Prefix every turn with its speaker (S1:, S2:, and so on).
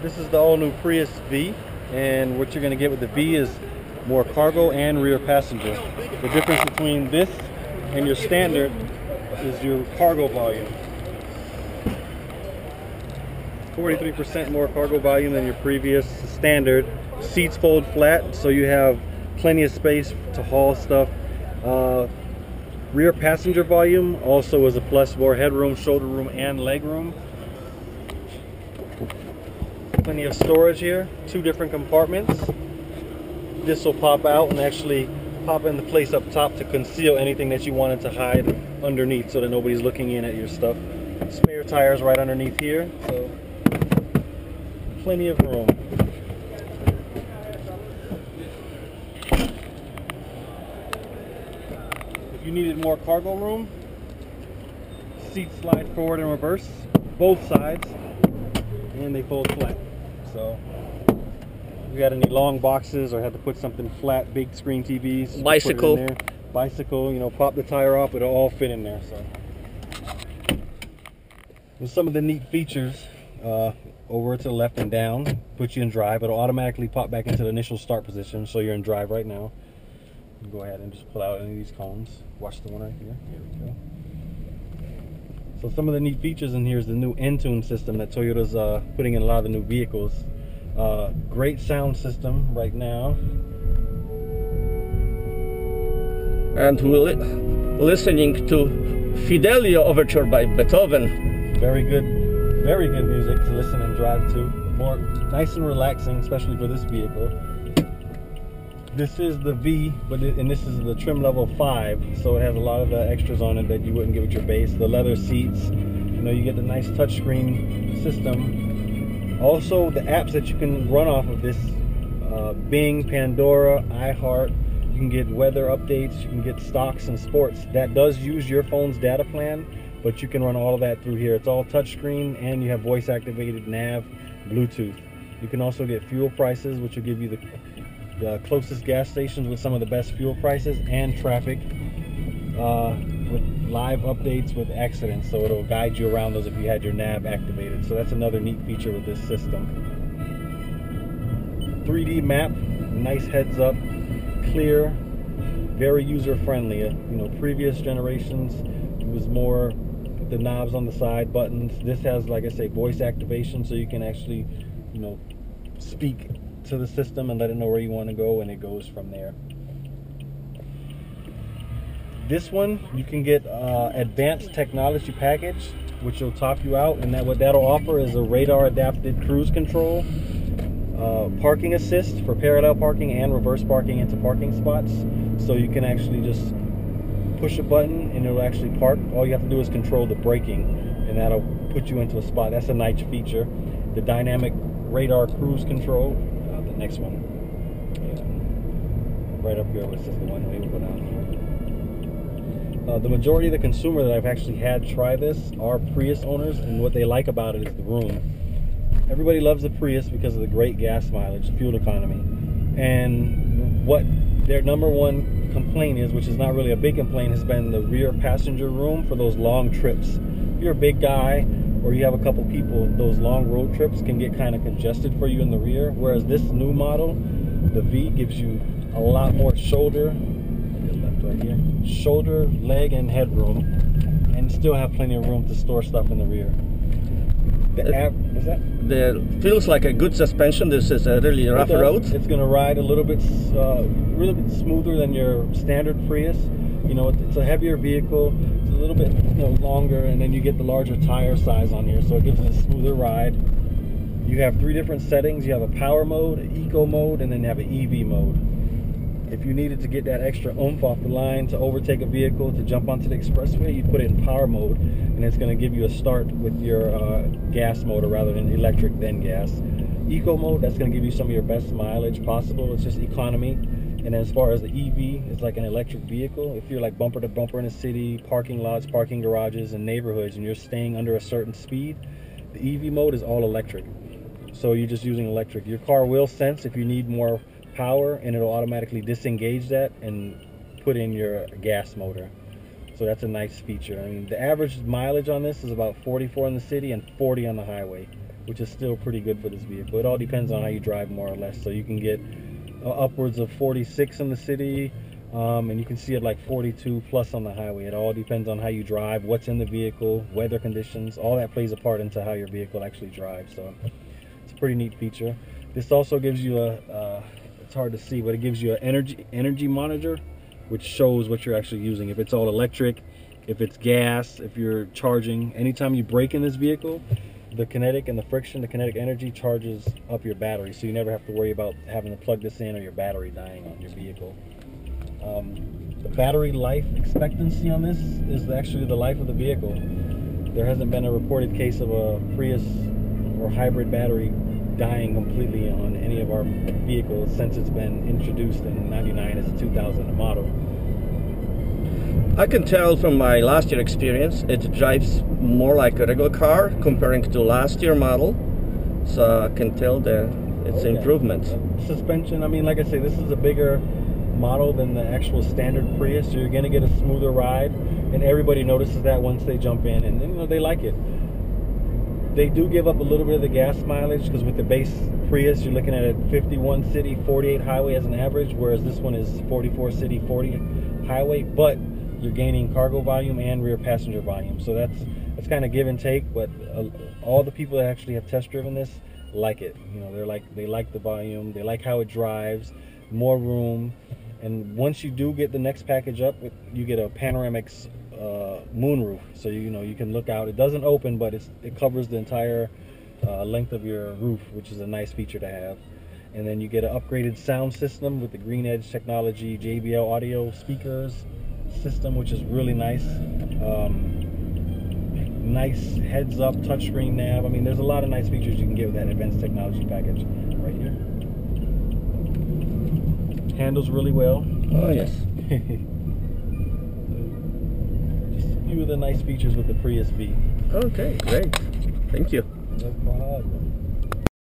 S1: This is the all new Prius V, and what you're going to get with the V is more cargo and rear passenger. The difference between this and your standard is your cargo volume. 43% more cargo volume than your previous standard. Seats fold flat, so you have plenty of space to haul stuff. Rear passenger volume also is a plus, more headroom, shoulder room, and leg room. Plenty of storage here, 2 different compartments. This will pop out and actually pop into place up top to conceal anything that you wanted to hide underneath so that nobody's looking in at your stuff. Spare tires right underneath here, so plenty of room. If you needed more cargo room, seats slide forward and reverse, both sides, and they fold flat. So if you got any long boxes or had to put something flat, big screen TVs,
S2: bicycle,
S1: put it in there. Bicycle, you know, pop the tire off, it'll all fit in there. So with some of the neat features, over to the left and down, put you in drive. It'll automatically pop back into the initial start position, so you're in drive right now. You go ahead and just pull out any of these cones. Watch the one right here. Here we go. So some of the neat features in here is the new N-Tune system that Toyota's putting in a lot of the new vehicles. Great sound system right now.
S2: And we're listening to Fidelio Overture by Beethoven.
S1: Very good music to listen and drive to. More nice and relaxing, especially for this vehicle. This is the V, and this is the trim level 5, so it has a lot of the extras on it that you wouldn't get with your base. The leather seats, you know, you get the nice touchscreen system. Also, the apps that you can run off of this, Bing, Pandora, iHeart. You can get weather updates, you can get stocks and sports. That does use your phone's data plan, but you can run all of that through here. It's all touchscreen, and you have voice activated nav, Bluetooth. You can also get fuel prices, which will give you the closest gas stations with some of the best fuel prices, and traffic with live updates with accidents, so it'll guide you around those if you had your nav activated. So that's another neat feature with this system. 3D map, nice heads up, clear, very user friendly. You know, previous generations it was more the knobs on the side, buttons. This has, like I say, voice activation, so you can actually, you know, speak to the system and let it know where you want to go, and it goes from there. This one you can get advanced technology package, which will top you out, and what that'll offer is a radar adapted cruise control, parking assist for parallel parking and reverse parking into parking spots, so you can actually just push a button and it'll actually park. All you have to do is control the braking, and that'll put you into a spot. That's a nice feature. The dynamic radar cruise control. Next one, yeah. Right up here, which is the one we will go down here. The majority of the consumer that I've actually had try this are Prius owners, and what they like about it is the room. Everybody loves the Prius because of the great gas mileage, fuel economy, and what their #1 complaint is, which is not really a big complaint, has been the rear passenger room for those long trips. If you're a big guy, or you have a couple people, those long road trips can get kind of congested for you in the rear, whereas this new model, the V, gives you a lot more shoulder, shoulder, leg, and head room, and still have plenty of room to store stuff in the rear. What's that?
S2: There feels like a good suspension. This is a really rough road.
S1: It's going to ride a little bit smoother than your standard Prius. You know, it's a heavier vehicle. It's a little bit, you know, longer, and then you get the larger tire size on here, so it gives it a smoother ride. You have 3 different settings. You have a power mode, an eco mode, and then you have an EV mode. If you needed to get that extra oomph off the line to overtake a vehicle, to jump onto the expressway, you put it in power mode, and it's going to give you a start with your gas motor rather than electric then gas. Eco mode, that's going to give you some of your best mileage possible. It's just economy. And as far as the EV, it's like an electric vehicle. If you're like bumper to bumper in a city, parking lots, parking garages, and neighborhoods, and you're staying under a certain speed, the EV mode is all electric. So you're just using electric. Your car will sense if you need more power, and it'll automatically disengage that and put in your gas motor. So that's a nice feature. I mean, the average mileage on this is about 44 in the city and 40 on the highway. which is still pretty good for this vehicle. It all depends on how you drive, more or less. So you can get upwards of 46 in the city, and you can see it like 42 plus on the highway. It all depends on how you drive, what's in the vehicle, weather conditions. All that plays a part into how your vehicle actually drives. So it's a pretty neat feature. This also gives you it's hard to see, but it gives you an energy monitor, which shows what you're actually using. If it's all electric, if it's gas, if you're charging. Anytime you brake in this vehicle, the kinetic and the friction, the kinetic energy charges up your battery, so you never have to worry about having to plug this in or your battery dying on your vehicle. The battery life expectancy on this is actually the life of the vehicle. There hasn't been a reported case of a Prius or hybrid battery dying completely on any of our vehicles since it's been introduced in '99 as a 2000 model.
S2: I can tell from my last year experience, it drives more like a regular car comparing to last year model. So I can tell that it's improvement.
S1: Suspension, I mean, like I say, this is a bigger model than the actual standard Prius, so you're going to get a smoother ride, and everybody notices that once they jump in, and you know, they like it. They do give up a little bit of the gas mileage, because with the base Prius you're looking at a 51 city, 48 highway as an average, whereas this one is 44 city, 40 highway, but you're gaining cargo volume and rear passenger volume, so that's kind of give and take. But all the people that actually have test driven this like it. You know, they like the volume, they like how it drives, more room. And once you do get the next package up, you get a panoramic moonroof, so you know you can look out. It doesn't open, but it covers the entire length of your roof, which is a nice feature to have. And then you get an upgraded sound system with the Green Edge technology, JBL audio speakers system, which is really nice. Nice heads-up touchscreen nav. I mean, there's a lot of nice features you can get with that advanced technology package right here. Handles really well.
S2: Oh yes.
S1: Just a few of the nice features with the Prius V.
S2: Okay, great. Thank you.
S1: No problem.